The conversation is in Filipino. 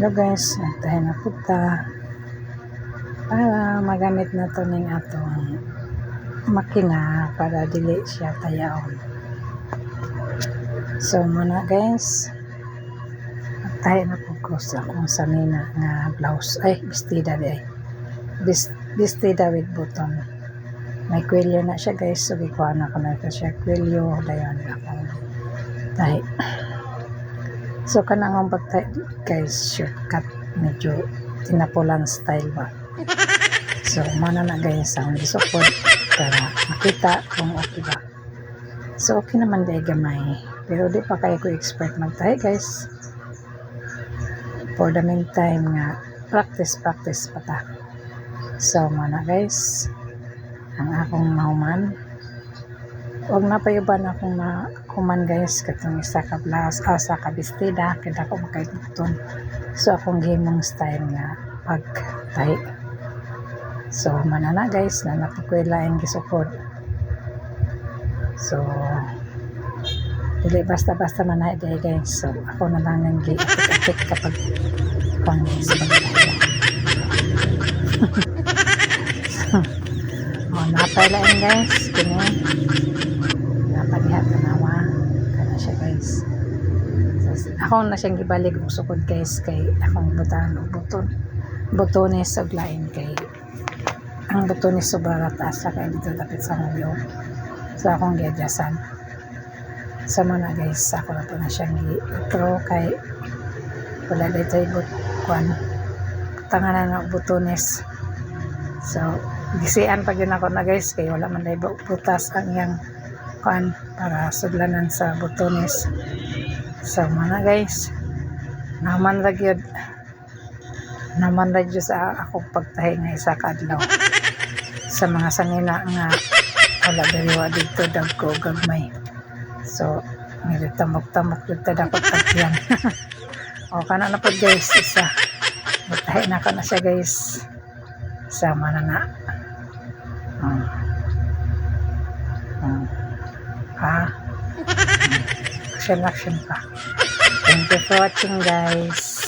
Hello guys, nagtahay na punta para magamit na to ning atong makina para dili siya tayaon. So muna guys, nagtahay na po ko sa akong sanina nga blouse, bestida di bestida with button. May kwelyo na siya guys, so gikuha na ko na siya kwelyo, dayon akong tahi. So kanang pagtahi guys, shortcut, medyo tinapulan style ba. So mana na guys ang gisupod para makita kung okay ba. So okay naman day gamay, pero di pa kayo ko expert magtahi guys. For the meantime nga practice pa ta. So mana guys, ang akong mahuman, huwag na payuban akong kuman guys katong isa ka blouse, sa ka bestida kita ko makaibuton. So akong himong style nga pagtahi. So manana guys na napakwela ang gisupod. So dili basta manay day guys. So ako na lang nang gi-apit kapag pang sa pagtahi. Napay lang guys, kini napalihat tanawa kana siya guys. So, ako na siyang gibalik og sukod guys kay akong butan og butones og lain kay ang butones sobra taas sa kay dito dapit sa ngulo. So akong gi-adjustan. Sa mga guys, ako na po na siyang i-throw kay wala dito kuan tanganan na butones. So gisian pag yun ako na guys kay wala man dahil butas ang iyang kuan para sudlanan sa butones. So mga guys, naman ra sa akong pagtahi nga isa ka adlaw sa mga sanina nga wala diriwa dito dagko gagmay. So medyo tamok dito dapat tagyan. O kana na po guys, isa magtahi na ka na siya guys. Sama na action pa. Thank you for watching guys.